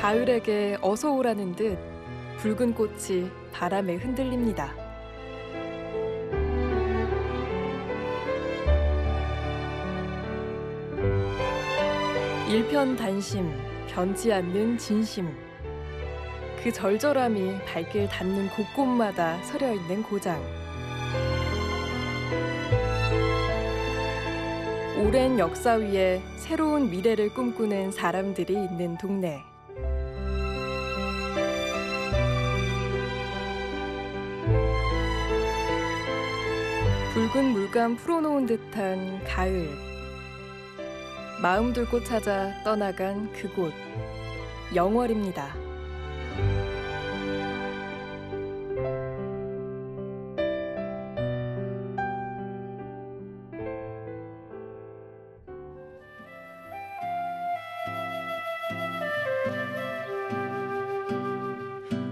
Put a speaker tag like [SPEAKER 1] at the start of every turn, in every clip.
[SPEAKER 1] 가을에게 어서 오라는 듯 붉은 꽃이 바람에 흔들립니다. 일편단심, 변치 않는 진심. 그 절절함이 발길 닿는 곳곳마다 서려 있는 고장. 오랜 역사 위에 새로운 미래를 꿈꾸는 사람들이 있는 동네. 붉은 물감 풀어놓은 듯한 가을. 마음 둘고 찾아 떠나간 그곳. 영월입니다.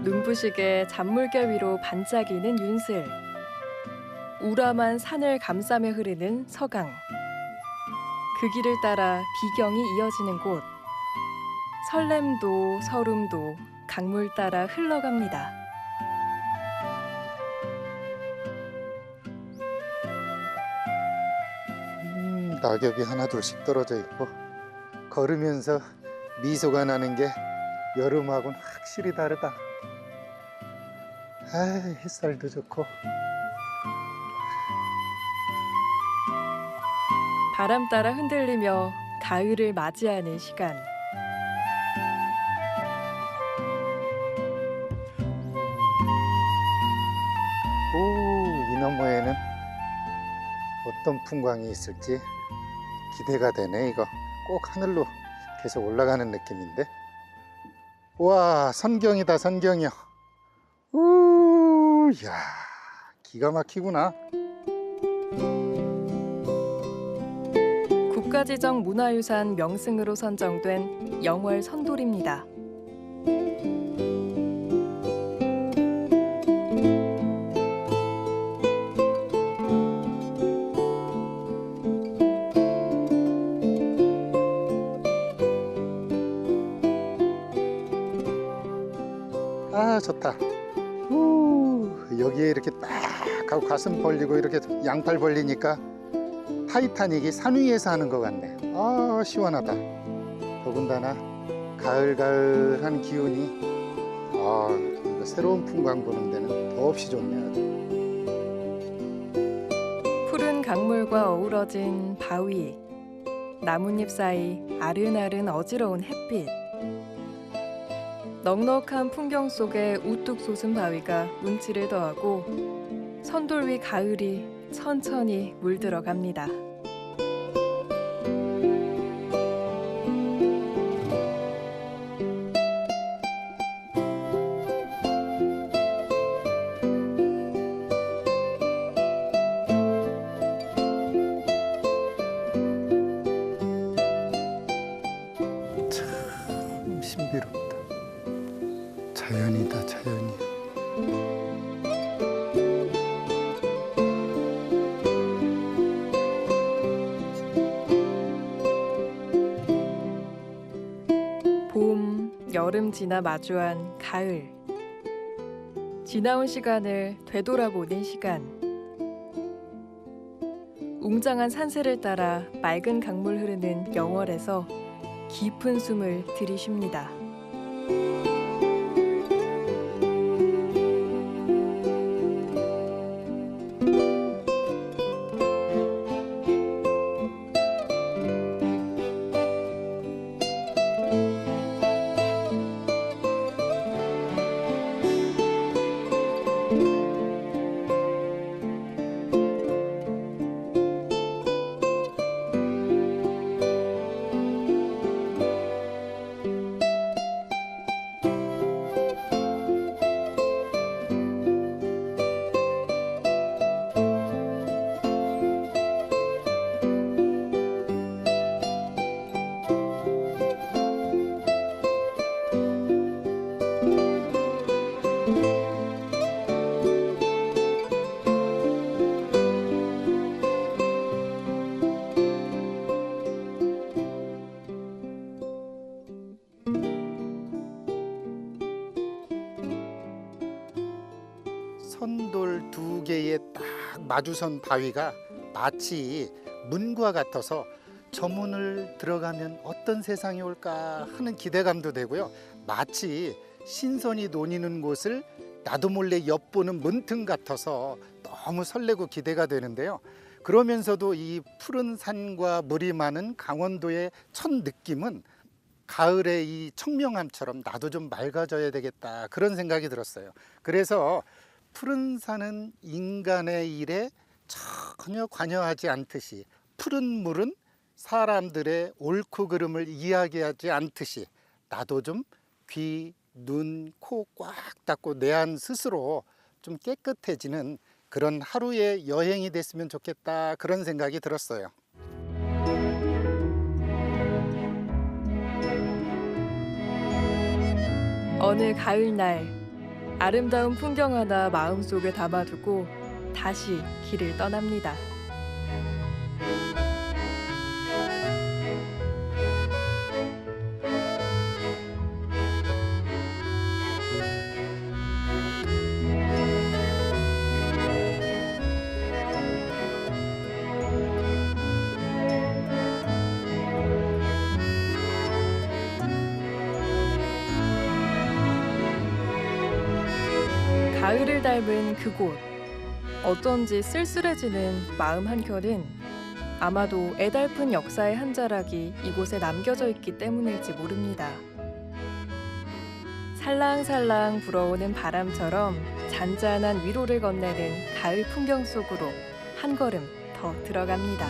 [SPEAKER 1] 눈부시게 잔물개 위로 반짝이는 윤슬. 우람한 산을 감싸며 흐르는 서강. 그 길을 따라 비경이 이어지는 곳. 설렘도 서름도 강물 따라 흘러갑니다.
[SPEAKER 2] 낙엽이 하나둘씩 떨어져 있고 걸으면서 미소가 나는 게 여름하고는 확실히 다르다. 햇살도 좋고.
[SPEAKER 1] 바람 따라 흔들리며 가을을 맞이하는 시간.
[SPEAKER 2] 이 너머에는 어떤 풍광이 있을지 기대가 되네. 이거 꼭 하늘로 계속 올라가는 느낌인데. 와, 선경이다, 선경이야. 야, 기가 막히구나.
[SPEAKER 1] 국가지정 문화유산 명승으로 선정된 영월 선돌입니다.
[SPEAKER 2] 좋다. 여기에 이렇게 딱 하고 가슴 벌리고 이렇게 양팔 벌리니까 타이타닉이 산 위에서 하는 것 같네. 시원하다. 더군다나 가을가을한 기운이 이거 새로운 풍광 보는 데는 더없이 좋네. 아주.
[SPEAKER 1] 푸른 강물과 어우러진 바위. 나뭇잎 사이 아른아른 어지러운 햇빛. 넉넉한 풍경 속에 우뚝 솟은 바위가 운치를 더하고 선돌 위 가을이 천천히 물들어갑니다.
[SPEAKER 2] 참 신비롭다. 자연이다, 자연이.
[SPEAKER 1] 봄, 여름 지나 마주한 가을. 지나온 시간을 되돌아보는 시간. 웅장한 산세를 따라 맑은 강물 흐르는 영월에서 깊은 숨을 들이쉽니다.
[SPEAKER 2] 마주선 바위가 마치 문과 같아서 저 문을 들어가면 어떤 세상이 올까 하는 기대감도 되고요. 마치 신선이 논이는 곳을 나도 몰래 엿보는 문틈 같아서 너무 설레고 기대가 되는데요. 그러면서도 이 푸른 산과 물이 많은 강원도의 첫 느낌은 가을의 이 청명함처럼 나도 좀 맑아져야 되겠다 그런 생각이 들었어요. 그래서 푸른 산은 인간의 일에 전혀 관여하지 않듯이, 푸른 물은 사람들의 옳고 그름을 이야기하지 않듯이 나도 좀 귀, 눈, 코 꽉 닫고 내 안 스스로 좀 깨끗해지는 그런 하루의 여행이 됐으면 좋겠다 그런 생각이 들었어요.
[SPEAKER 1] 어느 가을날 아름다운 풍경 하나 마음속에 담아두고 다시 길을 떠납니다. 가을을 닮은 그곳. 어쩐지 쓸쓸해지는 마음 한켠은 아마도 애달픈 역사의 한 자락이 이곳에 남겨져 있기 때문일지 모릅니다. 살랑살랑 불어오는 바람처럼 잔잔한 위로를 건네는 가을 풍경 속으로 한 걸음 더 들어갑니다.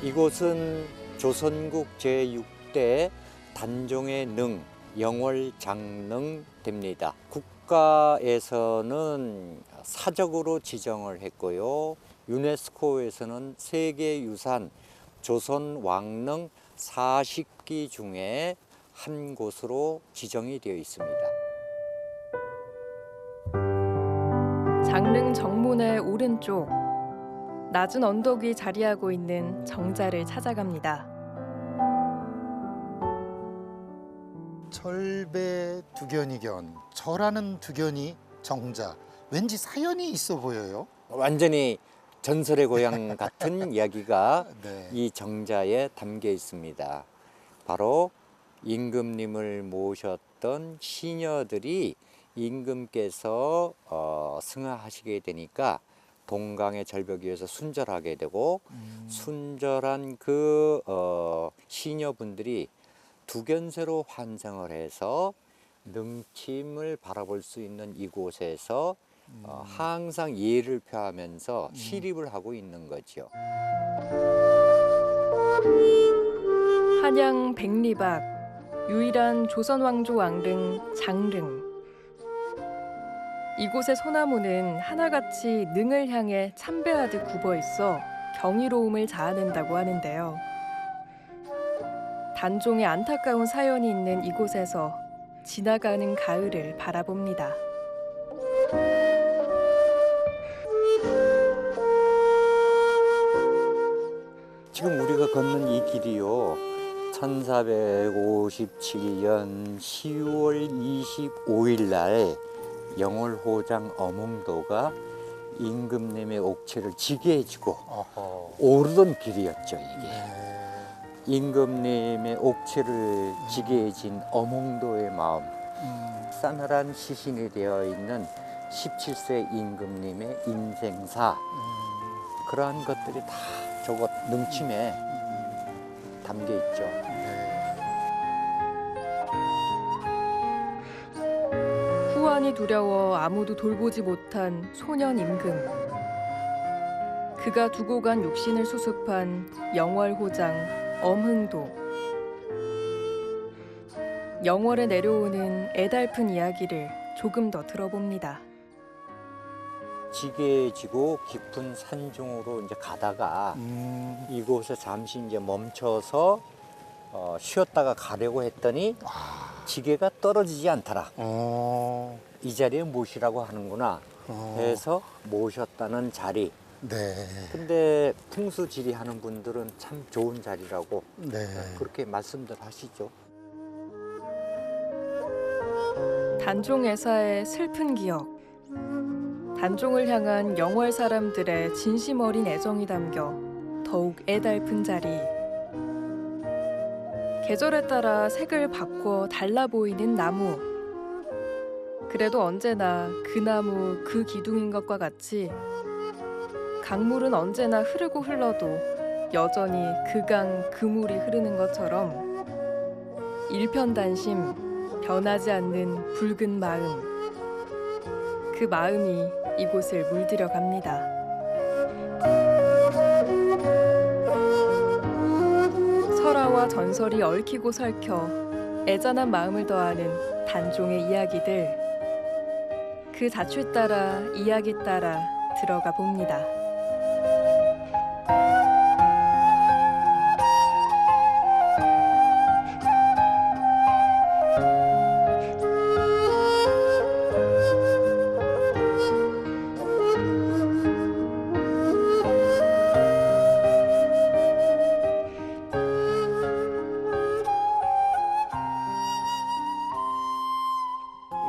[SPEAKER 3] 이곳은 조선국 제6대 단종의 능, 영월장릉됩니다. 국가에서는 사적으로 지정을 했고요. 유네스코에서는 세계유산 조선왕릉 40기 중에 한 곳으로 지정이 되어 있습니다.
[SPEAKER 1] 장릉 정문의 오른쪽 낮은 언덕 위 자리하고 있는 정자를 찾아갑니다.
[SPEAKER 2] 절배 두견이견, 절하는 두견이 정자. 왠지 사연이 있어 보여요.
[SPEAKER 3] 완전히 전설의 고향 같은 이야기가
[SPEAKER 2] 네.
[SPEAKER 3] 이 정자에 담겨 있습니다. 바로 임금님을 모셨던 시녀들이 임금께서 승하하시게 되니까 동강의 절벽 위에서 순절하게 되고 순절한 그 시녀분들이 두견새로 환생을 해서 능침을 바라볼 수 있는 이곳에서 항상 예를 표하면서 시립을 하고 있는 거죠.
[SPEAKER 1] 한양 백리박 유일한 조선 왕조 왕릉 장릉. 이곳의 소나무는 하나같이 능을 향해 참배하듯 굽어 있어 경이로움을 자아낸다고 하는데요. 단종의 안타까운 사연이 있는 이곳에서 지나가는 가을을 바라봅니다.
[SPEAKER 3] 지금 우리가 걷는 이 길이요, 1457년 10월 25일 날 영월호장 어몽도가 임금님의 옥체를 지게 해주고
[SPEAKER 2] 어허.
[SPEAKER 3] 오르던 길이었죠, 이게.
[SPEAKER 2] 네.
[SPEAKER 3] 임금님의 옥체를 지게 해진 어몽도의 마음, 싸늘한 시신이 되어 있는 17세 임금님의 인생사, 그러한 것들이 다 저곳 능침에 담겨 있죠.
[SPEAKER 1] 후환이 두려워 아무도 돌보지 못한 소년 임금. 그가 두고 간 육신을 수습한 영월호장 엄흥도. 영월에 내려오는 애달픈 이야기를 조금 더 들어봅니다.
[SPEAKER 3] 지게지고 깊은 산중으로 이제 가다가 이곳에 잠시 이제 멈춰서 쉬었다가 가려고 했더니 지게가 떨어지지 않더라. 이 자리에 모시라고 하는구나 해서 모셨다는 자리.
[SPEAKER 2] 네.
[SPEAKER 3] 근데 풍수지리 하는 분들은 참 좋은 자리라고
[SPEAKER 2] 네.
[SPEAKER 3] 그렇게 말씀들 하시죠.
[SPEAKER 1] 단종애사의 슬픈 기억. 단종을 향한 영월 사람들의 진심 어린 애정이 담겨 더욱 애달픈 자리. 계절에 따라 색을 바꿔 달라 보이는 나무. 그래도 언제나 그 나무 그 기둥인 것과 같이 강물은 언제나 흐르고 흘러도 여전히 그 강 그 물이 흐르는 것처럼 일편단심 변하지 않는 붉은 마음. 그 마음이 이곳을 물들여 갑니다. 설화와 전설이 얽히고 설켜 애잔한 마음을 더하는 단종의 이야기들. 그 자취 따라 이야기 따라 들어가 봅니다.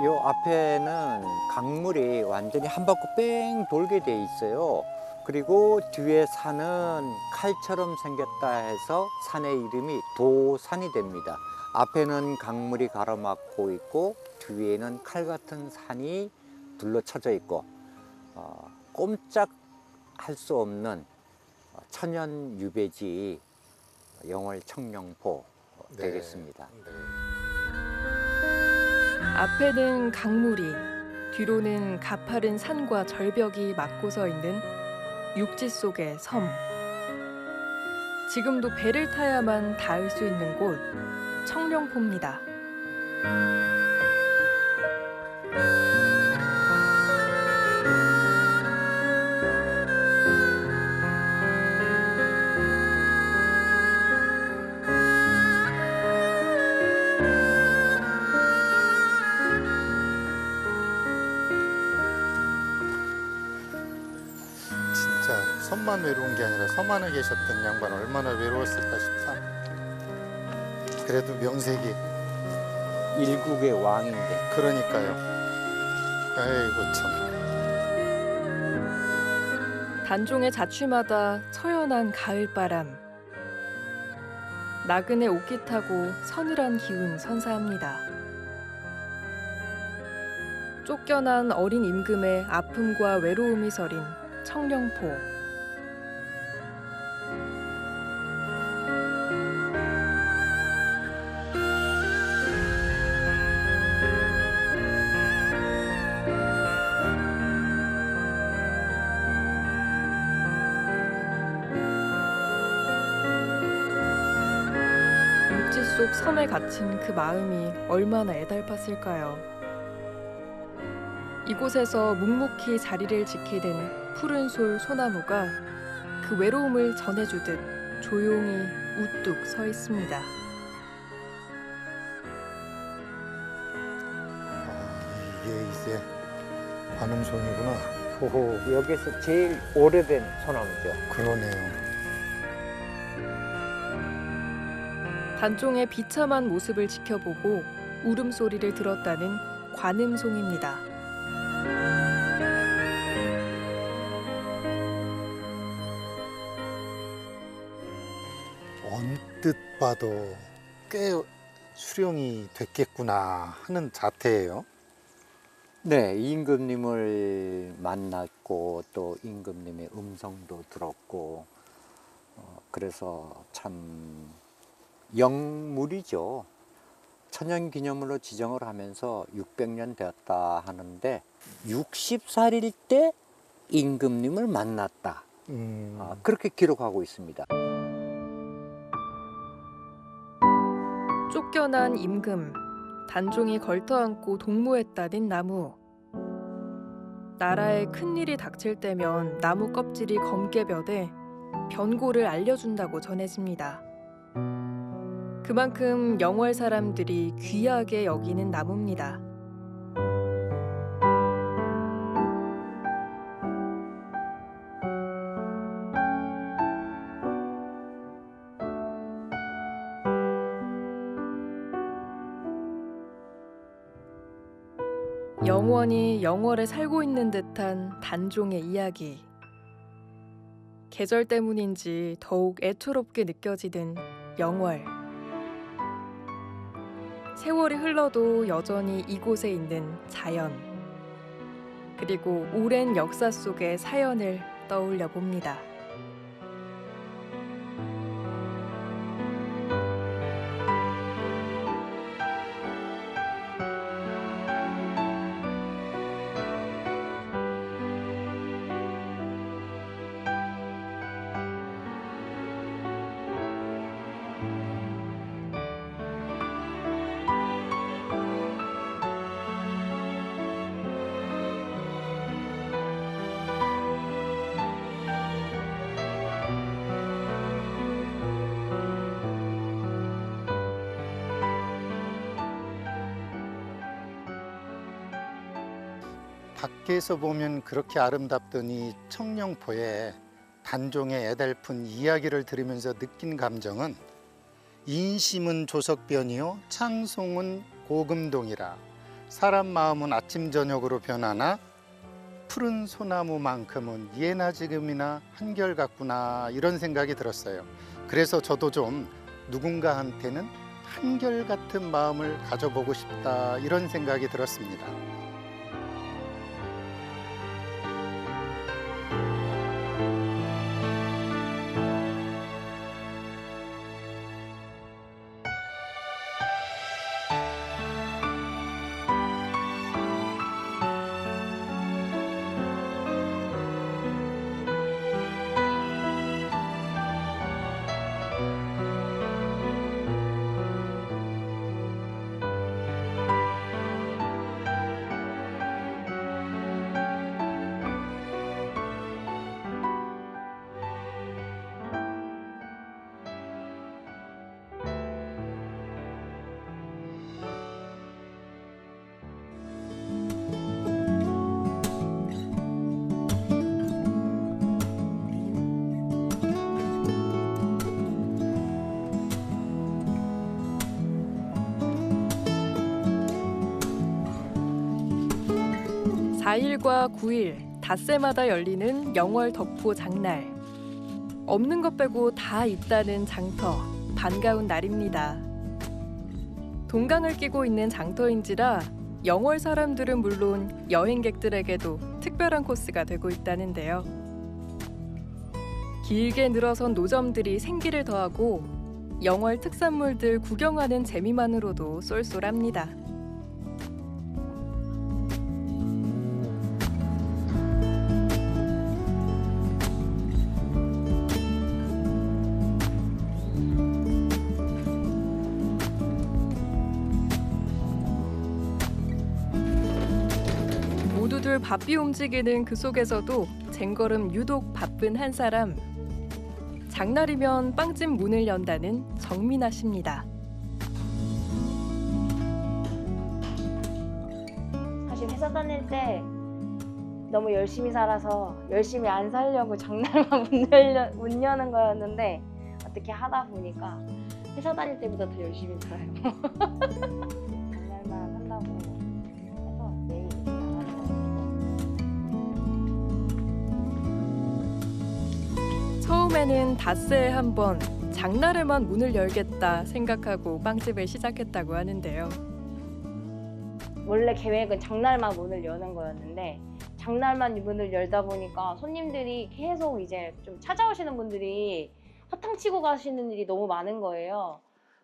[SPEAKER 3] 요 앞에는 강물이 완전히 한 바퀴 뺑 돌게 돼 있어요. 그리고 뒤에 산은 칼처럼 생겼다 해서 산의 이름이 도산이 됩니다. 앞에는 강물이 가로막고 있고 뒤에는 칼 같은 산이 둘러쳐져 있고 꼼짝할 수 없는 천연 유배지 영월 청룡포 되겠습니다.
[SPEAKER 1] 앞에는 강물이, 뒤로는 가파른 산과 절벽이 막고 서 있는 육지 속의 섬. 지금도 배를 타야만 닿을 수 있는 곳, 청룡포입니다.
[SPEAKER 2] 진짜 섬만 외로운 게 아니라 섬 안에 계셨던 양반 얼마나 외로웠을까 싶다. 그래도 명색이
[SPEAKER 3] 일국의 왕인데.
[SPEAKER 2] 그러니까요. 아이고 참.
[SPEAKER 1] 단종의 자취마다 처연한 가을바람. 나그네 옷깃 타고 서늘한 기운 선사합니다. 쫓겨난 어린 임금의 아픔과 외로움이 서린 청룡포. 육지 속 섬에 갇힌 그 마음이 얼마나 애달팠을까요? 이곳에서 묵묵히 자리를 지키는 푸른 솔 소나무가 그 외로움을 전해주듯 조용히 우뚝 서 있습니다.
[SPEAKER 2] 이게 이제 관음송이구나.
[SPEAKER 3] 호호, 여기서 제일 오래된 소나무죠.
[SPEAKER 2] 그러네요.
[SPEAKER 1] 단종의 비참한 모습을 지켜보고 울음소리를 들었다는 관음송입니다.
[SPEAKER 2] 언뜻 봐도 꽤 수령이 됐겠구나 하는 자태예요.
[SPEAKER 3] 네, 임금님을 만났고 또 임금님의 음성도 들었고 그래서 참 영물이죠. 천연기념물로 지정을 하면서 600년 되었다 하는데 60살일 때 임금님을 만났다. 그렇게 기록하고 있습니다.
[SPEAKER 1] 쫓겨난 임금, 단종이 걸터안고 동무했다는 나무. 나라에 큰일이 닥칠 때면 나무 껍질이 검게 벼대 변고를 알려준다고 전해집니다. 그만큼 영월 사람들이 귀하게 여기는 나무입니다. 영원히 영월에 살고 있는 듯한 단종의 이야기. 계절 때문인지 더욱 애처롭게 느껴지는 영월. 세월이 흘러도 여전히 이곳에 있는 자연. 그리고 오랜 역사 속의 사연을 떠올려 봅니다.
[SPEAKER 2] 밖에서 보면 그렇게 아름답던 이 청령포에 단종의 애달픈 이야기를 들으면서 느낀 감정은 인심은 조석변이요 창송은 고금동이라 사람 마음은 아침 저녁으로 변하나 푸른 소나무만큼은 예나 지금이나 한결같구나 이런 생각이 들었어요. 그래서 저도 좀 누군가한테는 한결같은 마음을 가져보고 싶다 이런 생각이 들었습니다. (4일과 9일) 닷새마다 열리는 영월 덕포 장날. 없는 것 빼고 다 있다는 장터. 반가운 날입니다. 동강을 끼고 있는 장터인지라 영월 사람들은 물론 여행객들에게도 특별한 코스가 되고 있다는데요. 길게 늘어선 노점들이 생기를 더하고 영월 특산물들 구경하는 재미만으로도 쏠쏠합니다. 모두들 바삐 움직이는 그 속에서도 쟁걸음 유독 바쁜 한 사람. 장날이면 빵집 문을 연다는 정민아 씨입니다.
[SPEAKER 4] 사실 회사 다닐 때 너무 열심히 살아서 열심히 안 살려고 장날만 문 여는 거였는데 어떻게 하다 보니까 회사 다닐 때보다 더 열심히 살아요. 장날만 한다고 해서 매일 이렇게 나가는 거예요.
[SPEAKER 1] 처음에는 닷새에 한 번 장날에만 문을 열겠다 생각하고 빵집을 시작했다고 하는데요.
[SPEAKER 4] 원래 계획은 장날만 문을 여는 거였는데 장날만 문을 열다 보니까 손님들이 계속 이제 좀 찾아오시는 분들이 허탕치고 가시는 일이 너무 많은 거예요.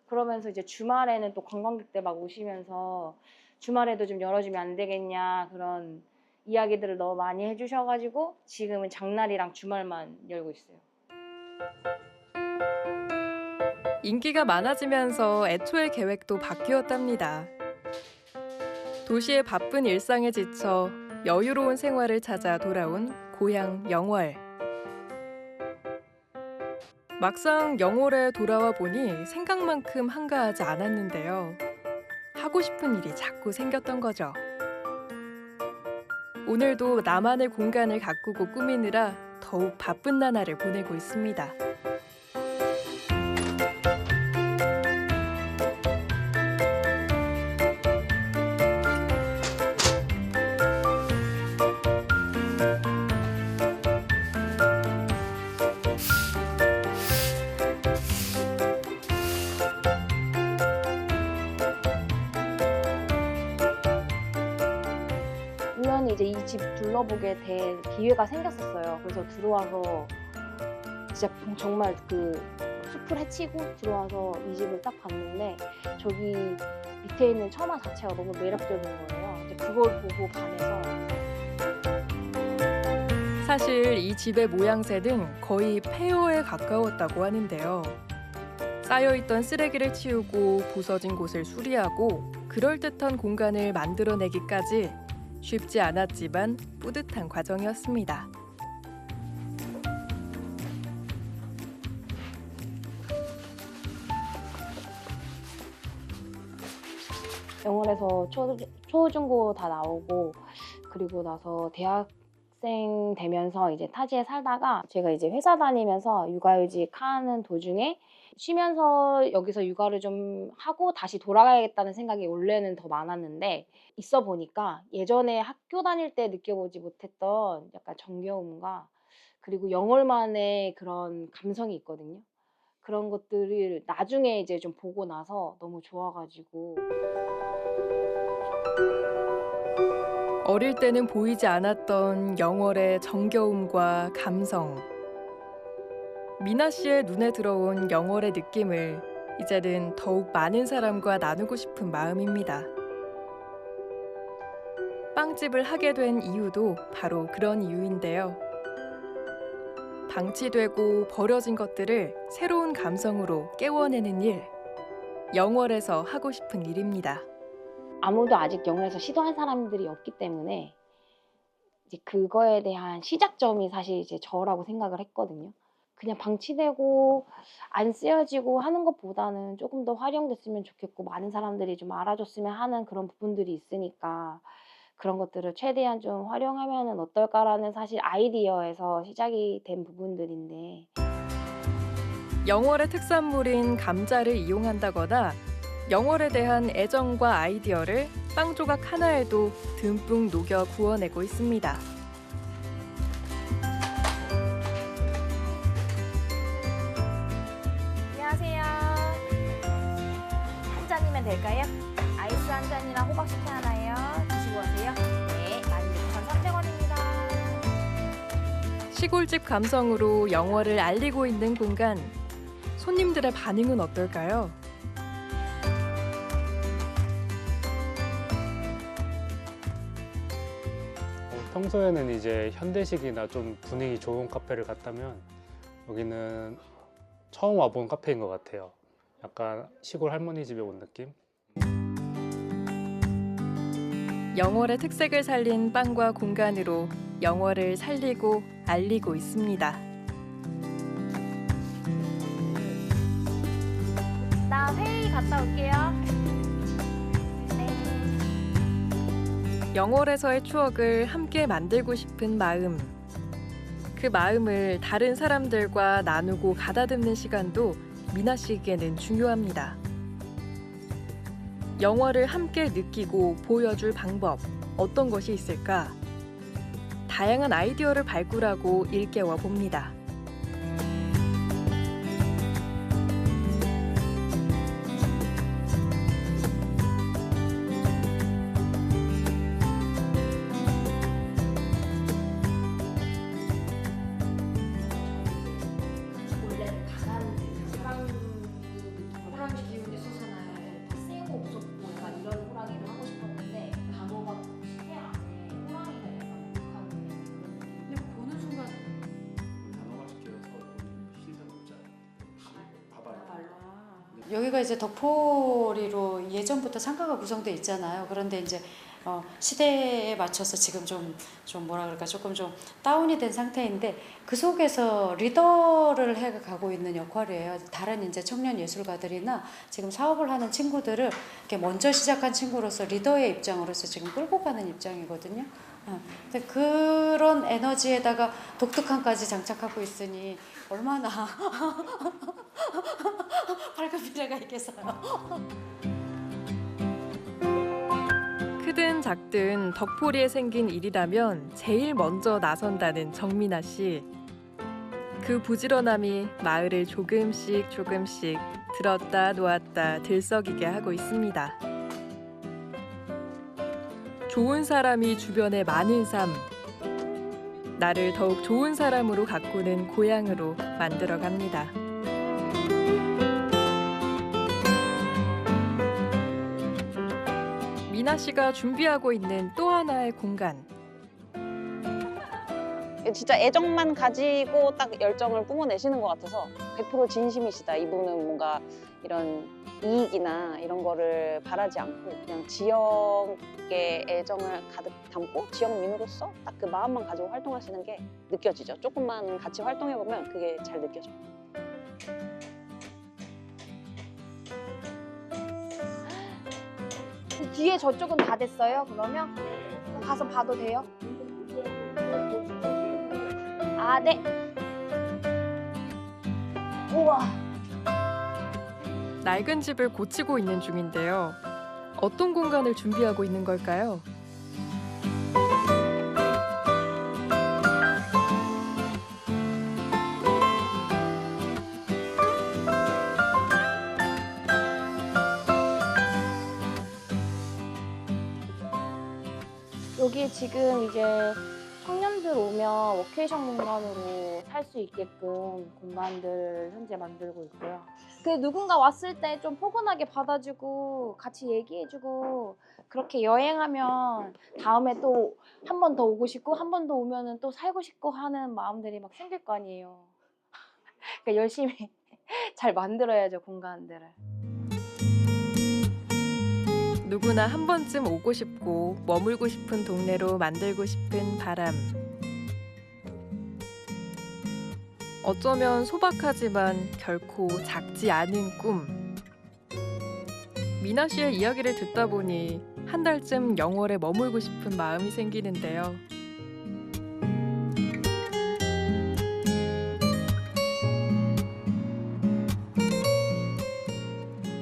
[SPEAKER 4] 그러면서 이제 주말에는 또 관광객들 막 오시면서 주말에도 좀 열어주면 안 되겠냐 그런 이야기들을 너무 많이 해주셔가지고 지금은 장날이랑 주말만 열고 있어요.
[SPEAKER 1] 인기가 많아지면서 애초의 계획도 바뀌었답니다. 도시의 바쁜 일상에 지쳐 여유로운 생활을 찾아 돌아온 고향 영월. 막상 영월에 돌아와 보니 생각만큼 한가하지 않았는데요. 하고 싶은 일이 자꾸 생겼던 거죠. 오늘도 나만의 공간을 가꾸고 꾸미느라 더욱 바쁜 나날을 보내고 있습니다.
[SPEAKER 4] 우연히 이제 이 집 둘러보게 된 기회가 생겼었어요. 그래서 들어와서 진짜 정말 그 숲을 헤치고 들어와서 이 집을 딱 봤는데 저기 밑에 있는 처마 자체가 너무 매력적인 거예요. 이제 그걸 보고 반해서
[SPEAKER 1] 사실 이 집의 모양새는 거의 폐허에 가까웠다고 하는데요. 쌓여있던 쓰레기를 치우고 부서진 곳을 수리하고 그럴듯한 공간을 만들어내기까지 쉽지 않았지만 뿌듯한 과정이었습니다.
[SPEAKER 4] 영월에서 초중고 다 나오고 그리고 나서 대학생 되면서 이제 타지에 살다가 제가 이제 회사 다니면서 육아휴직 하는 도중에 쉬면서 여기서 육아를 좀 하고 다시 돌아가야겠다는 생각이 원래는 더 많았는데 있어 보니까 예전에 학교 다닐 때 느껴보지 못했던 약간 정겨움과 그리고 영월만의 그런 감성이 있거든요. 그런 것들을 나중에 이제 좀 보고 나서 너무 좋아가지고
[SPEAKER 1] 어릴 때는 보이지 않았던 영월의 정겨움과 감성. 미나 씨의 눈에 들어온 영월의 느낌을 이제는 더욱 많은 사람과 나누고 싶은 마음입니다. 빵집을 하게 된 이유도 바로 그런 이유인데요. 방치되고 버려진 것들을 새로운 감성으로 깨워내는 일. 영월에서 하고 싶은 일입니다.
[SPEAKER 4] 아무도 아직 영월에서 시도한 사람들이 없기 때문에 이제 그거에 대한 시작점이 사실 이제 저라고 생각을 했거든요. 그냥 방치되고 안 쓰여지고 하는 것보다는 조금 더 활용됐으면 좋겠고 많은 사람들이 좀 알아줬으면 하는 그런 부분들이 있으니까 그런 것들을 최대한 좀 활용하면은 어떨까라는 사실 아이디어에서 시작이 된 부분들인데
[SPEAKER 1] 영월의 특산물인 감자를 이용한다거나 영월에 대한 애정과 아이디어를 빵 조각 하나에도 듬뿍 녹여 구워내고 있습니다.
[SPEAKER 4] 안녕하세요. 한 잔이면 될까요? 아이스 한 잔이랑 호박 식혜 하나요. 드시고 가세요. 네, 16,300원입니다.
[SPEAKER 1] 시골집 감성으로 영월을 알리고 있는 공간. 손님들의 반응은 어떨까요?
[SPEAKER 5] 평소에는 이제 현대식이나 좀 분위기 좋은 카페를 갔다면 여기는 처음 와본 카페인 것 같아요. 약간 시골 할머니 집에 온 느낌?
[SPEAKER 1] 영월의 특색을 살린 빵과 공간으로 영월을 살리고 알리고 있습니다.
[SPEAKER 4] 나 회의 갔다 올게요. 네.
[SPEAKER 1] 영월에서의 추억을 함께 만들고 싶은 마음. 그 마음을 다른 사람들과 나누고 가다듬는 시간도 미나 씨에게는 중요합니다. 영월을 함께 느끼고 보여줄 방법, 어떤 것이 있을까? 다양한 아이디어를 발굴하고 일깨워 봅니다.
[SPEAKER 4] 원래는 강한 호랑이 기운이 솟아나요. 더 세고 무섭고 약간 이런 호랑이를 하고 싶었는데 단어가 시계 안에 호랑이가 약간 독한 그냥 보는 순간
[SPEAKER 6] 단어가 시켜서 흰색 문자 바발.
[SPEAKER 7] 여기가 이제 덕포리로 예전부터 상가가 구성돼 있잖아요. 그런데 이제 시대에 맞춰서 지금 좀 뭐라 그럴까 조금 좀 다운이 된 상태인데 그 속에서 리더를 해가고 있는 역할이에요. 다른 이제 청년 예술가들이나 지금 사업을 하는 친구들을 이렇게 먼저 시작한 친구로서 리더의 입장으로서 지금 끌고 가는 입장이거든요. 근데 그런 에너지에다가 독특함까지 장착하고 있으니 얼마나 밝은 미래가 있겠어요.
[SPEAKER 1] 크든 작든 덕포리에 생긴 일이라면 제일 먼저 나선다는 정민아 씨. 그 부지런함이 마을을 조금씩 들었다 놓았다 들썩이게 하고 있습니다. 좋은 사람이 주변에 많은 삶. 나를 더욱 좋은 사람으로 가꾸는 고향으로 만들어갑니다. 미나 씨가 준비하고 있는 또 하나의 공간.
[SPEAKER 8] 진짜 애정만 가지고 딱 열정을 뿜어내시는 것 같아서 100% 진심이시다. 이분은 뭔가 이런 이익이나 이런 거를 바라지 않고 그냥 지역의 애정을 가득 담고 지역민으로서 딱 그 마음만 가지고 활동하시는 게 느껴지죠. 조금만 같이 활동해보면 그게 잘 느껴져요.
[SPEAKER 4] 뒤에 저쪽은 다 됐어요? 그러면 가서 봐도 돼요? 아, 네. 우와.
[SPEAKER 1] 낡은 집을 고치고 있는 중인데요. 어떤 공간을 준비하고 있는 걸까요?
[SPEAKER 4] 여기 지금 이제 청년들 오면 워케이션 공간으로 살 수 있게끔 공간들을 현재 만들고 있고요. 그 누군가 왔을 때 좀 포근하게 받아주고 같이 얘기해주고 그렇게 여행하면 다음에 또 한 번 더 오고 싶고 한 번 더 오면은 또 살고 싶고 하는 마음들이 막 생길 거 아니에요. 그러니까 열심히 잘 만들어야죠, 공간들을.
[SPEAKER 1] 누구나 한 번쯤 오고 싶고 머물고 싶은 동네로 만들고 싶은 바람. 어쩌면 소박하지만 결코 작지 않은 꿈. 미나 씨의 이야기를 듣다 보니 한 달쯤 영월에 머물고 싶은 마음이 생기는데요.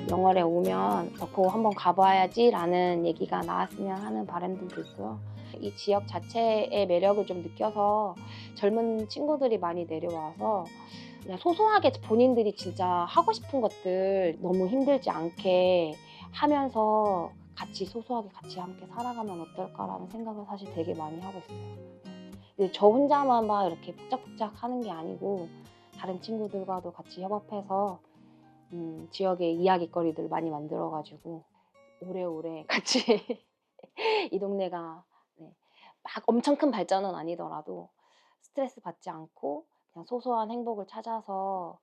[SPEAKER 4] 영월에 오면 덕포 한번 가봐야지라는 얘기가 나왔으면 하는 바람들도 있고요. 이 지역 자체의 매력을 좀 느껴서 젊은 친구들이 많이 내려와서 그냥 소소하게 본인들이 진짜 하고 싶은 것들 너무 힘들지 않게 하면서 같이 소소하게 같이 함께 살아가면 어떨까라는 생각을 사실 되게 많이 하고 있어요. 저 혼자만 막 이렇게 복작복작 하는 게 아니고 다른 친구들과도 같이 협업해서 지역의 이야깃거리들 많이 만들어가지고 오래오래 같이 이 동네가 막 엄청 큰 발전은 아니더라도 스트레스 받지 않고 그냥 소소한 행복을 찾아서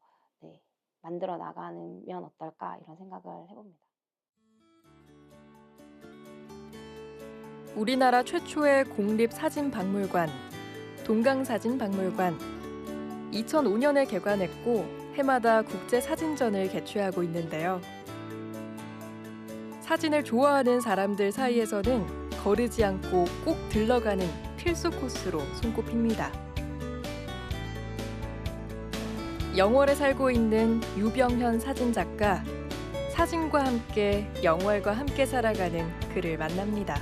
[SPEAKER 4] 만들어 나가면 어떨까 이런 생각을 해봅니다.
[SPEAKER 1] 우리나라 최초의 공립사진박물관, 동강사진박물관. 2005년에 개관했고 해마다 국제사진전을 개최하고 있는데요. 사진을 좋아하는 사람들 사이에서는 거르지 않고 꼭 들러가는 필수 코스로 손꼽힙니다. 영월에 살고 있는 유병현 사진작가, 사진과 함께 영월과 함께 살아가는 그를 만납니다.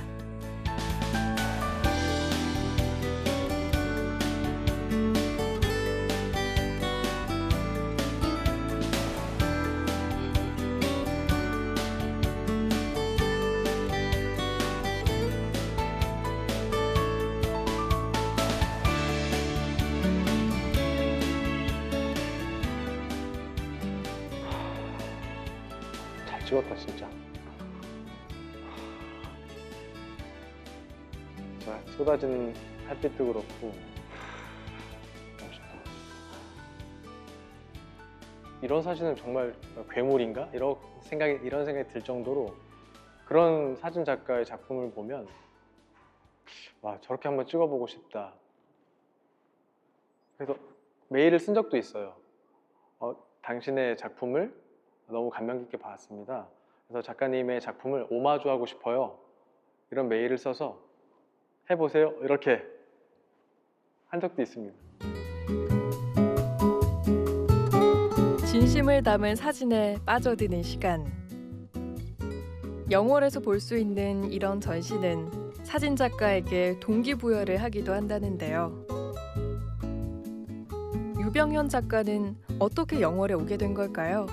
[SPEAKER 6] 잘 찍었다 진짜. 자, 쏟아지는 햇빛도 그렇고 멋있다. 이런 사진은 정말 괴물인가? 이런 생각이 들 정도로 그런 사진 작가의 작품을 보면 와, 저렇게 한번 찍어보고 싶다. 그래서 메일을 쓴 적도 있어요. 당신의 작품을 너무 감명 깊게 봤습니다. 그래서 작가님의 작품을 오마주하고 싶어요. 이런 메일을 써서 해보세요. 이렇게 한 적도 있습니다.
[SPEAKER 1] 진심을 담은 사진에 빠져드는 시간. 영월에서 볼 수 있는 이런 전시는 사진 작가에게 동기부여를 하기도 한다는데요. 유병현 작가는 어떻게 영월에 오게 된 걸까요?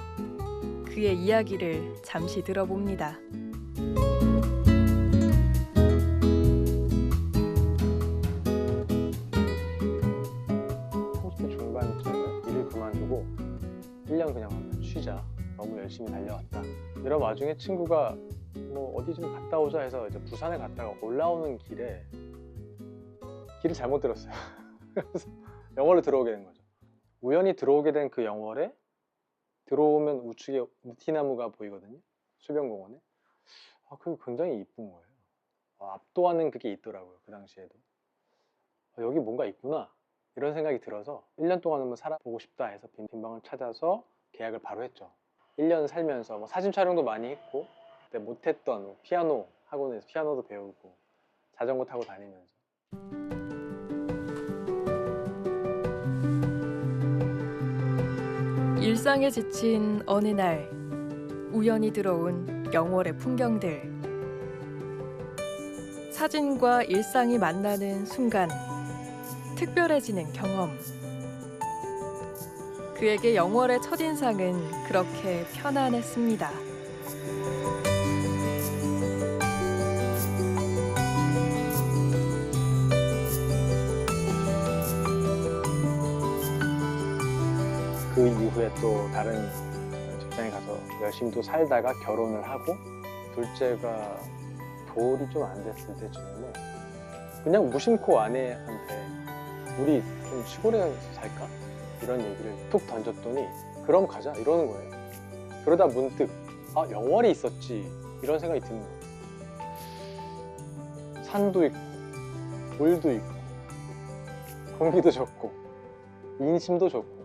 [SPEAKER 1] 그의 이야기를 잠시 들어봅니다.
[SPEAKER 6] 30대 중반쯤에 일을 그만두고 1년 그냥 쉬자. 너무 열심히 달려왔다. 이런 와중에 친구가 뭐 어디 좀 갔다 오자 해서 이제 부산에 갔다가 올라오는 길에 길을 잘못 들었어요. 그래서 영월로 들어오게 된 거죠. 우연히 들어오게 된 그 영월에 들어오면 우측에 무티나무가 보이거든요. 수변공원에. 그게 굉장히 이쁜 거예요. 압도하는 그게 있더라고요. 그 당시에도. 여기 뭔가 있구나. 이런 생각이 들어서 1년 동안 한번 살아보고 싶다 해서 빈방을 찾아서 계약을 바로 했죠. 1년 살면서 뭐 사진 촬영도 많이 했고 그때 못했던 피아노 학원에서 피아노도 배우고 자전거 타고 다니면서
[SPEAKER 1] 일상에 지친 어느 날 우연히 들어온 영월의 풍경들. 사진과 일상이 만나는 순간 특별해지는 경험. 그에게 영월의 첫인상은 그렇게 편안했습니다.
[SPEAKER 6] 그 이후에 또 다른 직장에 가서 열심히 또 살다가 결혼을 하고 둘째가 돌이 좀 안 됐을 때쯤에 그냥 무심코 아내한테 우리 좀 시골에 가서 살까? 이런 얘기를 툭 던졌더니 그럼 가자 이러는 거예요. 그러다 문득 영월이 있었지 이런 생각이 드는 거예요. 산도 있고 물도 있고 공기도 좋고 인심도 좋고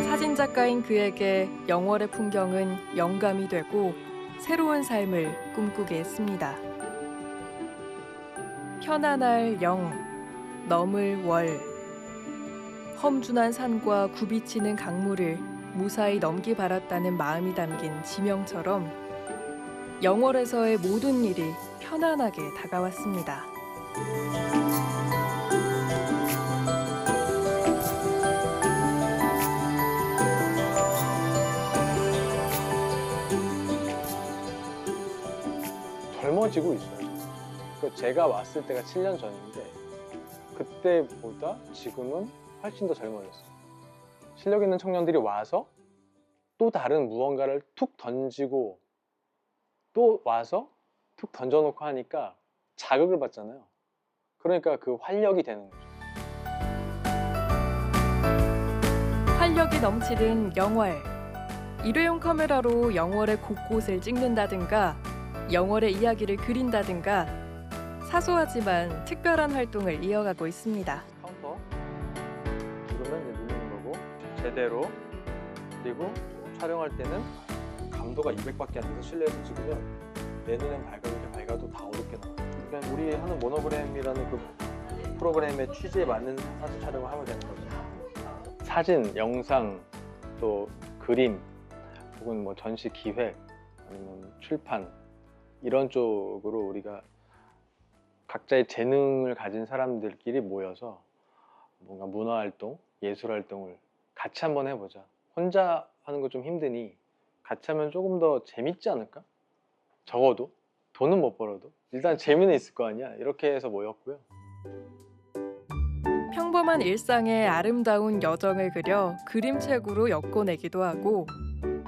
[SPEAKER 1] 사진작가인 그에게 영월의 풍경은 영감이 되고 새로운 삶을 꿈꾸게 했습니다. 편안할 영, 넘을 월. 험준한 산과 굽이치는 강물을 무사히 넘기 바랐다는 마음이 담긴 지명처럼 영월에서의 모든 일이 편안하게 다가왔습니다.
[SPEAKER 6] 젊어지고 있어요. 제가 왔을 때가 7년 전인데 그때보다 지금은 훨씬 더 젊어졌어요. 실력 있는 청년들이 와서 또 다른 무언가를 툭 던지고 또 와서 툭 던져놓고 하니까 자극을 받잖아요. 그러니까 그 활력이 되는 거죠.
[SPEAKER 1] 활력이 넘치는 영월. 일회용 카메라로 영월의 곳곳을 찍는다든가 영월의 이야기를 그린다든가 사소하지만 특별한 활동을 이어가고 있습니다.
[SPEAKER 6] 카운터 누르면 이제 누르는 거고 제대로 그리고 촬영할 때는 감도가 200밖에 안 돼서 실내에서 찍으면 내 눈엔 밝아도 밝아도 다 어둡게 나와요. 그러니까 우리 하는 모노그램이라는 그 프로그램의 취지에 맞는 사진 촬영을 하면 되는 거죠. 사진, 영상, 또 그림 혹은 뭐 전시 기획 아니면 출판 이런 쪽으로 우리가 각자의 재능을 가진 사람들끼리 모여서 뭔가 문화활동, 예술활동을 같이 한번 해보자. 혼자 하는 거 좀 힘드니 같이 하면 조금 더 재밌지 않을까? 적어도 돈은 못 벌어도 일단 재미는 있을 거 아니야. 이렇게 해서 모였고요.
[SPEAKER 1] 평범한 일상의 아름다운 여정을 그려 그림책으로 엮어내기도 하고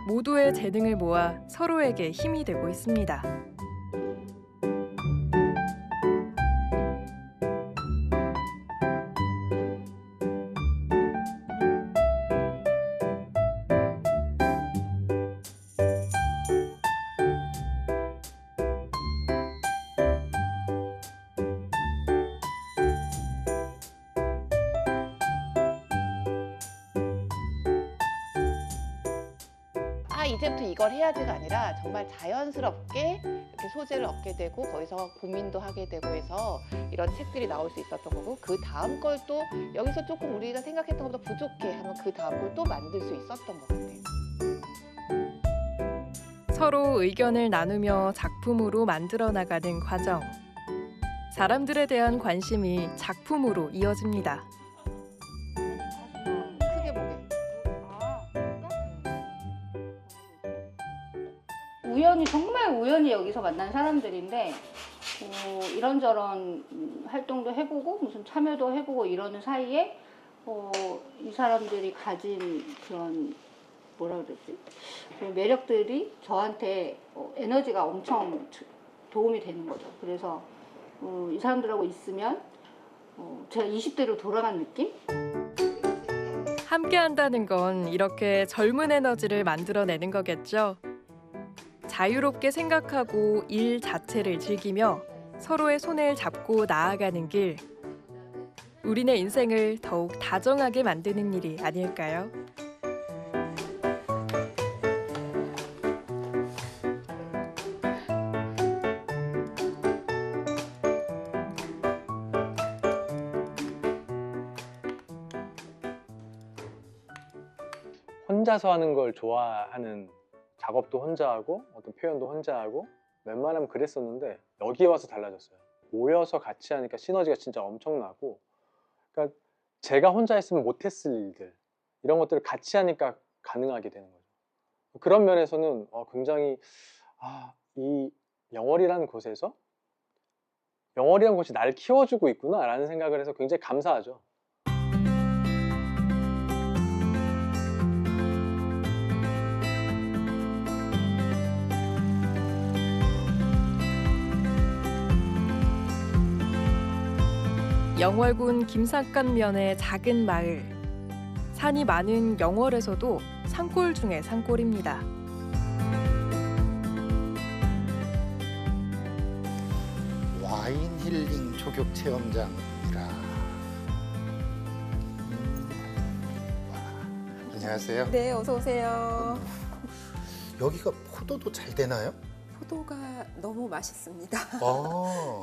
[SPEAKER 1] 모두의 재능을 모아 서로에게 힘이 되고 있습니다.
[SPEAKER 9] 이제부터 이걸 해야지가 아니라 정말 자연스럽게 이렇게 소재를 얻게 되고 거기서 고민도 하게 되고 해서 이런 책들이 나올 수 있었던 거고, 그 다음 걸 또 여기서 조금 우리가 생각했던 것보다 부족해 하면 그 다음 걸 또 만들 수 있었던 것 같아요.
[SPEAKER 1] 서로 의견을 나누며 작품으로 만들어 나가는 과정. 사람들에 대한 관심이 작품으로 이어집니다.
[SPEAKER 9] 크게 보게.
[SPEAKER 10] 우연히 정말 우연히 여기서 만난 사람들인데 이런저런 활동도 해보고 무슨 참여도 해보고 이러는 사이에 이 사람들이 가진 그런 뭐라 그러지? 그런 매력들이 저한테 에너지가 엄청 도움이 되는 거죠. 그래서 이 사람들하고 있으면 제가 20대로 돌아간 느낌?
[SPEAKER 1] 함께 한다는 건 이렇게 젊은 에너지를 만들어내는 거겠죠. 자유롭게 생각하고 일 자체를 즐기며 서로의 손을 잡고 나아가는 길. 우리네 인생을 더욱 다정하게 만드는 일이 아닐까요?
[SPEAKER 6] 혼자서 하는 걸 좋아하는, 작업도 혼자 하고 어떤 표현도 혼자 하고 웬만하면 그랬었는데 여기에 와서 달라졌어요. 모여서 같이 하니까 시너지가 진짜 엄청나고, 그러니까 제가 혼자 했으면 못했을 일들, 이런 것들을 같이 하니까 가능하게 되는 거죠. 그런 면에서는 굉장히 이 영월이라는 곳에서 영월이라는 곳이 날 키워주고 있구나 라는 생각을 해서 굉장히 감사하죠.
[SPEAKER 1] 영월군 김삿간면의 작은 마을. 산이 많은 영월에서도 산골 중의 산골입니다.
[SPEAKER 2] 와인 힐링 조격 체험장이라. 안녕하세요.
[SPEAKER 11] 네, 어서 오세요.
[SPEAKER 2] 여기가 포도도 잘 되나요?
[SPEAKER 11] 포도가 너무 맛있습니다.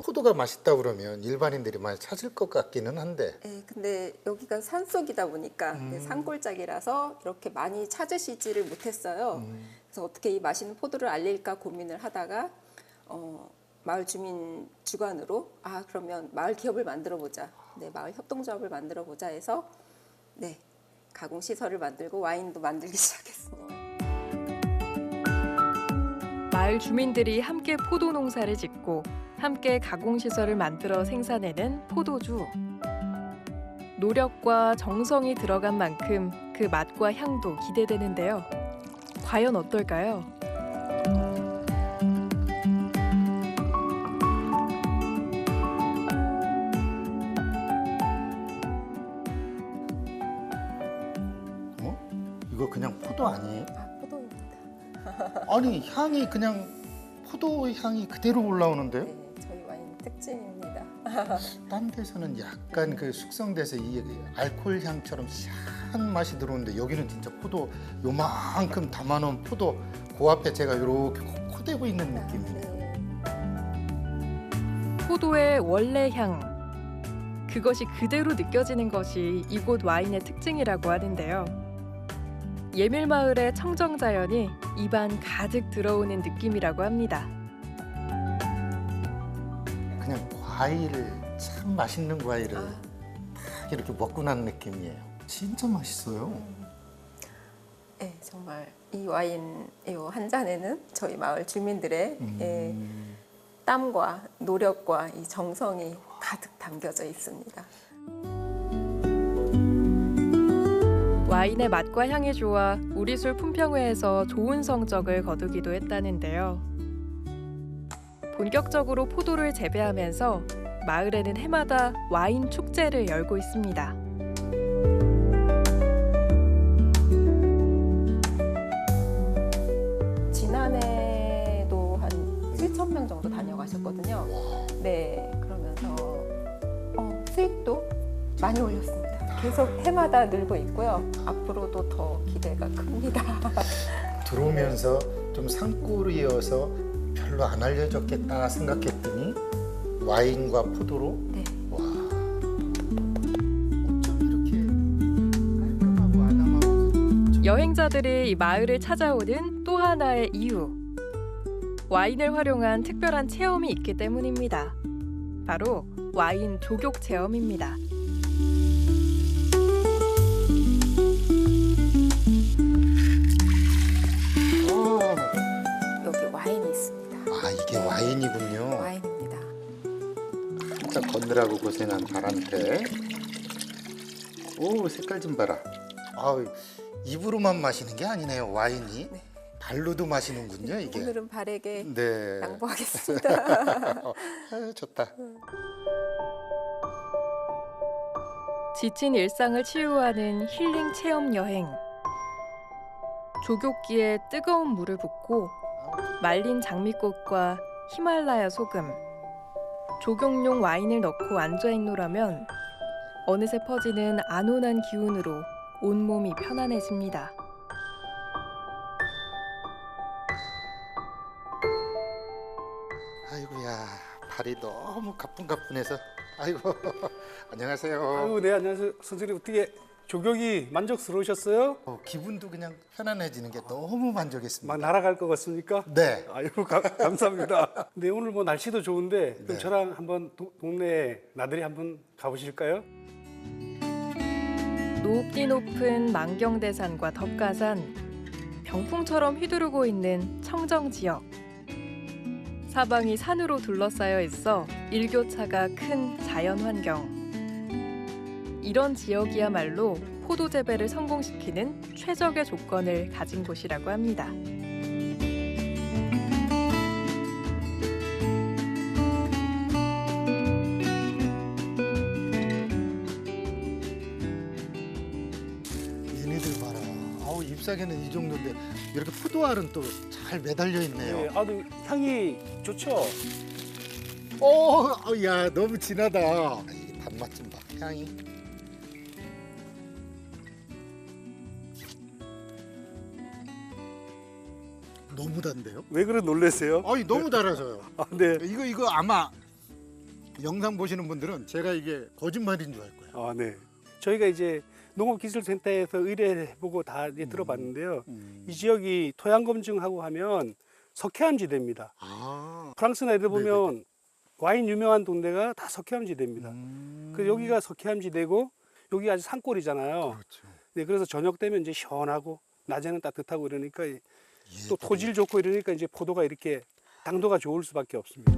[SPEAKER 2] 포도가 맛있다 그러면 일반인들이 많이 찾을 것 같기는 한데.
[SPEAKER 11] 네, 근데 여기가 산속이다 보니까 산골짜기라서 이렇게 많이 찾으시지를 못했어요. 그래서 어떻게 이 맛있는 포도를 알릴까 고민을 하다가 마을 주민 주관으로 그러면 마을 기업을 만들어 보자. 네, 마을 협동조합을 만들어 보자 해서 네, 가공 시설을 만들고 와인도 만들기 시작했습니다.
[SPEAKER 1] 마을 주민들이 함께 포도 농사를 짓고 함께 가공시설을 만들어 생산해낸 포도주. 노력과 정성이 들어간 만큼 그 맛과 향도 기대되는데요. 과연 어떨까요?
[SPEAKER 2] 이거 그냥 포도 아니에요?
[SPEAKER 11] 포도입니다.
[SPEAKER 2] 아니 향이 그냥 포도 향이 그대로 올라오는데요?
[SPEAKER 11] 네, 저희 와인 특징입니다.
[SPEAKER 2] 딴 데서는 약간 그 숙성돼서 이 알코올 향처럼 시한 맛이 들어오는데 여기는 진짜 포도 요만큼 담아놓은 포도 그 앞에 제가 이렇게 코대고 있는 느낌이네요.
[SPEAKER 1] 포도의 원래 향. 그것이 그대로 느껴지는 것이 이곳 와인의 특징이라고 하는데요. 예밀마을의 청정자연이 입안 가득 들어오는 느낌이라고 합니다.
[SPEAKER 2] 그냥 과일을 참 맛있는 과일을 딱 이렇게 먹고 난 느낌이에요. 진짜 맛있어요.
[SPEAKER 11] 네, 정말 이 와인 한 잔에는 저희 마을 주민들의 땀과 노력과 이 정성이 가득 담겨져 있습니다.
[SPEAKER 1] 와인의 맛과 향이 좋아 우리술 품평회에서 좋은 성적을 거두기도 했다는데요. 본격적으로 포도를 재배하면서 마을에는 해마다 와인 축제를 열고 있습니다.
[SPEAKER 11] 지난해도 한 7,000명 정도 다녀가셨거든요. 네, 그러면서 수익도 많이 올렸습니다. 계속 해마다 늘고 있고요. 앞으로도 더 기대가 큽니다.
[SPEAKER 2] 들어오면서 좀 산골이어서 별로 안 알려졌겠다 생각했더니 와인과 포도로
[SPEAKER 1] 네.
[SPEAKER 2] 와 어쩜 이렇게 깔끔하고 아담하고
[SPEAKER 1] 여행자들이 이 마을을 찾아오는 또 하나의 이유. 와인을 활용한 특별한 체험이 있기 때문입니다. 바로 와인 조격 체험입니다.
[SPEAKER 11] 여기 와인이 있습니다.
[SPEAKER 2] 아 이게 와인이군요.
[SPEAKER 11] 와인입니다.
[SPEAKER 2] 한참 걷느라고 고생한 발한테 오 색깔 좀 봐라. 아 입으로만 마시는 게 아니네요. 와인이
[SPEAKER 11] 네.
[SPEAKER 2] 발로도 마시는군요 이게.
[SPEAKER 11] 오늘은 발에게
[SPEAKER 2] 네.
[SPEAKER 11] 양보하겠습니다.
[SPEAKER 2] 아유, 좋다.
[SPEAKER 1] 지친 일상을 치유하는 힐링 체험 여행. 조교기에 뜨거운 물을 붓고 말린 장미꽃과 히말라야 소금, 조경용 와인을 넣고 앉아있노라면 어느새 퍼지는 안온한 기운으로 온몸이 편안해집니다.
[SPEAKER 2] 아이고야 발이 너무 가뿐가뿐해서 아이고 안녕하세요.
[SPEAKER 12] 아유, 네, 안녕하세요. 선생님 어떻게 조격이 만족스러우셨어요?
[SPEAKER 2] 기분도 그냥 편안해지는 게 너무 만족했습니다.
[SPEAKER 12] 막 날아갈 것 같습니까?
[SPEAKER 2] 네.
[SPEAKER 12] 아유, 감사합니다. 네, 오늘 뭐 날씨도 좋은데 그럼
[SPEAKER 2] 네.
[SPEAKER 12] 저랑 한번 동네 나들이 한번 가보실까요?
[SPEAKER 1] 높디 높은 만경대산과 덕가산, 병풍처럼 휘두르고 있는 청정 지역. 사방이 산으로 둘러싸여 있어 일교차가 큰 자연 환경. 이런 지역이야말로 포도 재배를 성공시키는 최적의 조건을 가진 곳이라고 합니다.
[SPEAKER 2] 얘네들 봐라. 아우 잎사귀는 이 정도인데 이렇게 포도알은 또 잘 매달려 있네요.
[SPEAKER 12] 네, 아주 향이 좋죠?
[SPEAKER 2] 야 너무 진하다. 이 단맛 좀 봐. 향이. 너무 단데요?
[SPEAKER 12] 왜 그래 놀라세요?
[SPEAKER 2] 아니 너무 달아서요.
[SPEAKER 12] 아, 네.
[SPEAKER 2] 이거 아마 영상 보시는 분들은 제가 이게 거짓말인 줄 알 거예요.
[SPEAKER 12] 아, 네. 저희가 이제 농업기술센터에서 의뢰해보고 다 이제 들어봤는데요. 이 지역이 토양 검증하고 하면 석회암 지대입니다.
[SPEAKER 2] 아.
[SPEAKER 12] 프랑스나 이들 보면
[SPEAKER 2] 네네네.
[SPEAKER 12] 와인 유명한 동네가 다 석회암 지대입니다. 그 여기가 석회암 지대고 여기 아주 산골이잖아요.
[SPEAKER 2] 그렇죠.
[SPEAKER 12] 네, 그래서 저녁 되면 이제 시원하고 낮에는 따뜻하고 이러니까 또 토질 좋고 이러니까 이제 포도가 이렇게 당도가 좋을 수밖에 없습니다.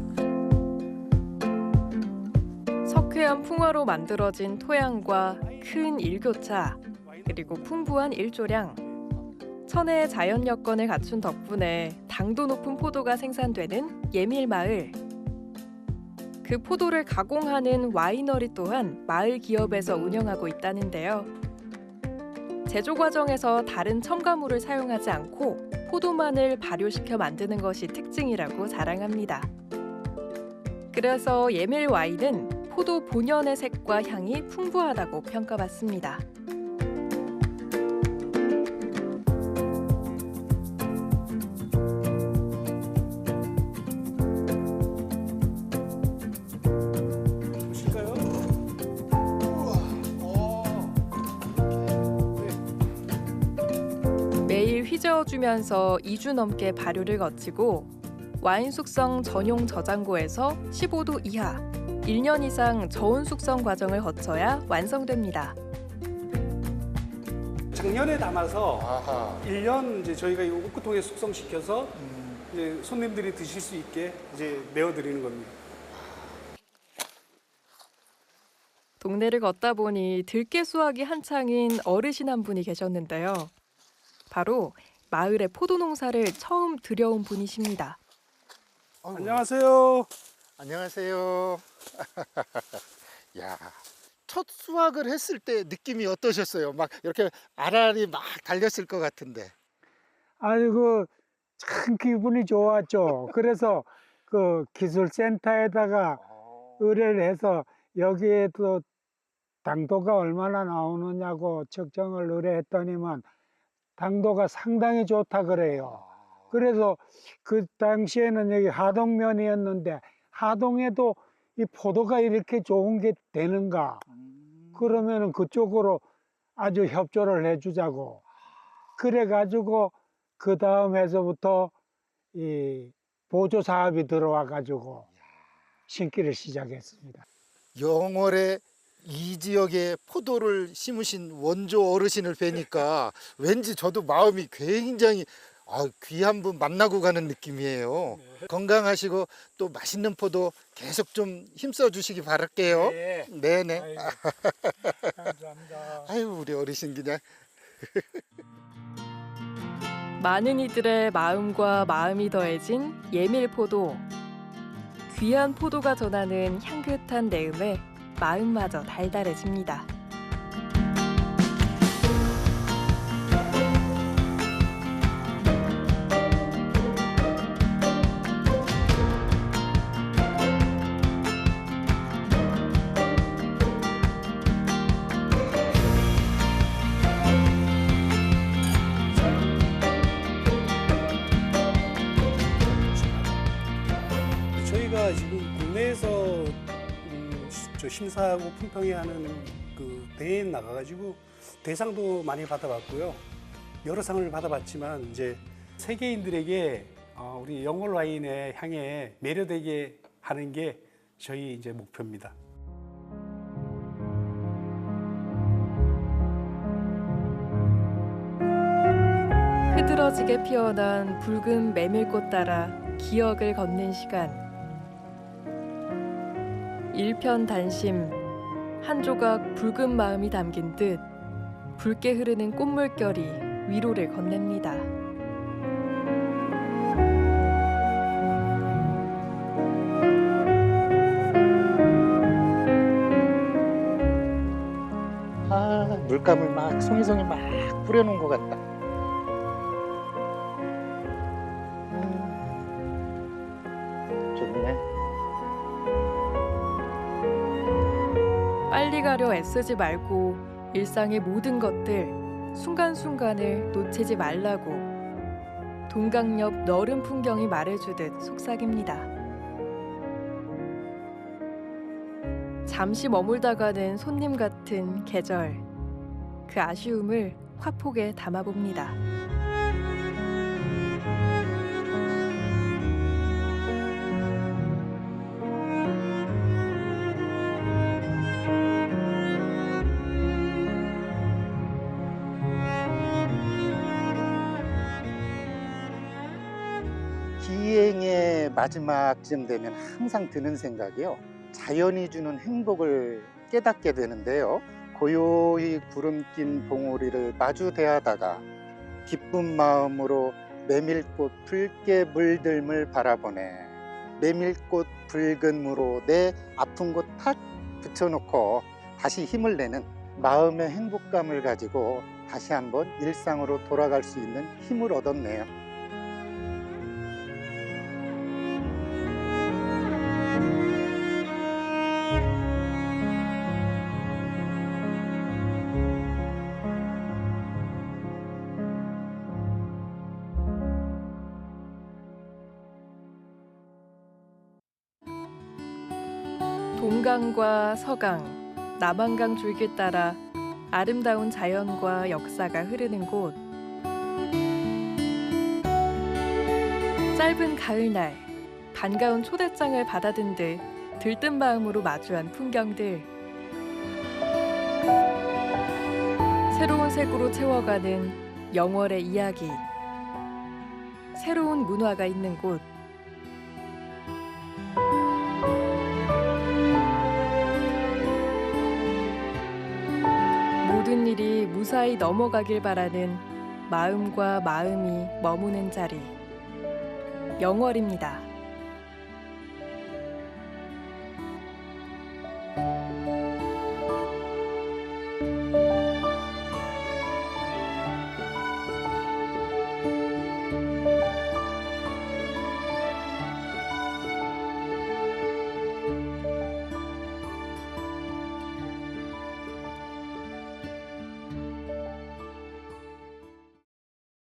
[SPEAKER 1] 석회암 풍화로 만들어진 토양과 큰 일교차, 그리고 풍부한 일조량. 천혜의 자연 여건을 갖춘 덕분에 당도 높은 포도가 생산되는 예밀마을. 그 포도를 가공하는 와이너리 또한 마을 기업에서 운영하고 있다는데요. 제조 과정에서 다른 첨가물을 사용하지 않고 포도만을 발효시켜 만드는 것이 특징이라고 자랑합니다. 그래서 예밀 와인은 포도 본연의 색과 향이 풍부하다고 평가받습니다.
[SPEAKER 12] 보실까요?
[SPEAKER 1] 매일 휘저어주면서 2주 넘게 발효를 거치고 와인 숙성 전용 저장고에서 15도 이하, 1년 이상 저온 숙성 과정을 거쳐야 완성됩니다.
[SPEAKER 12] 작년에 담아서
[SPEAKER 2] 아하.
[SPEAKER 12] 1년 이제 저희가 이 오크통에 숙성시켜서 이제 손님들이 드실 수 있게 이제 내어드리는 겁니다.
[SPEAKER 1] 동네를 걷다 보니 들깨 수확이 한창인 어르신 한 분이 계셨는데요. 바로 마을의 포도 농사를 처음 들여온 분이십니다.
[SPEAKER 12] 안녕하세요.
[SPEAKER 2] 안녕하세요. 야, 첫 수확을 했을 때 느낌이 어떠셨어요? 막 이렇게 알알이 막 달렸을 것 같은데.
[SPEAKER 13] 아이고 참 기분이 좋았죠. 그래서 그 기술센터에다가 의뢰를 해서 여기에도 당도가 얼마나 나오느냐고 측정을 의뢰했더니만 당도가 상당히 좋다 그래요. 그래서 그 당시에는 여기 하동면이었는데 하동에도 이 포도가 이렇게 좋은 게 되는가? 그러면은 그쪽으로 아주 협조를 해주자고. 그래가지고 그 다음 해서부터 이 보조 사업이 들어와 가지고 심기를 시작했습니다.
[SPEAKER 2] 영월에 이 지역에 포도를 심으신 원조 어르신을 뵈니까 왠지 저도 마음이 굉장히 귀한 분 만나고 가는 느낌이에요. 건강하시고 또 맛있는 포도 계속 좀 힘써 주시기 바랄게요. 네네.
[SPEAKER 13] 감사합니다.
[SPEAKER 2] 아유, 우리 어르신 그냥.
[SPEAKER 1] 많은 이들의 마음과 마음이 더해진 예밀포도. 귀한 포도가 전하는 향긋한 내음에 마음마저 달달해집니다.
[SPEAKER 12] 저희가 지금 국내에서 심사하고 품평회하는 그 대회에 나가가지고 대상도 많이 받아봤고요. 여러 상을 받아봤지만 이제 세계인들에게 우리 영월 와인의 향에 매료되게 하는 게 저희 이제 목표입니다.
[SPEAKER 1] 흐드러지게 피어난 붉은 메밀꽃 따라 기억을 걷는 시간. 일편단심, 한 조각 붉은 마음이 담긴 듯 붉게 흐르는 꽃물결이 위로를 건넵니다.
[SPEAKER 2] 물감을 막 송이송이 막 뿌려놓은 것 같다. 좋네.
[SPEAKER 1] 빨리 가려 애쓰지 말고 일상의 모든 것들 순간순간을 놓치지 말라고 동강 옆 너른 풍경이 말해주듯 속삭입니다. 잠시 머물다가는 손님 같은 계절, 그 아쉬움을 화폭에 담아봅니다.
[SPEAKER 2] 기행의 마지막쯤 되면 항상 드는 생각이요. 자연이 주는 행복을 깨닫게 되는데요. 고요히 구름 낀 봉우리를 마주 대하다가 기쁜 마음으로 메밀꽃 붉게 물들물 바라보네. 메밀꽃 붉은 무로 내 아픈 곳 탁 붙여놓고 다시 힘을 내는 마음의 행복감을 가지고 다시 한번 일상으로 돌아갈 수 있는 힘을 얻었네요.
[SPEAKER 1] 동강과 서강, 남한강 줄기 따라 아름다운 자연과 역사가 흐르는 곳. 짧은 가을날, 반가운 초대장을 받아든 듯 들뜬 마음으로 마주한 풍경들. 새로운 색으로 채워가는 영월의 이야기. 새로운 문화가 있는 곳. 모든 일이 무사히 넘어가길 바라는 마음과 마음이 머무는 자리. 영월입니다.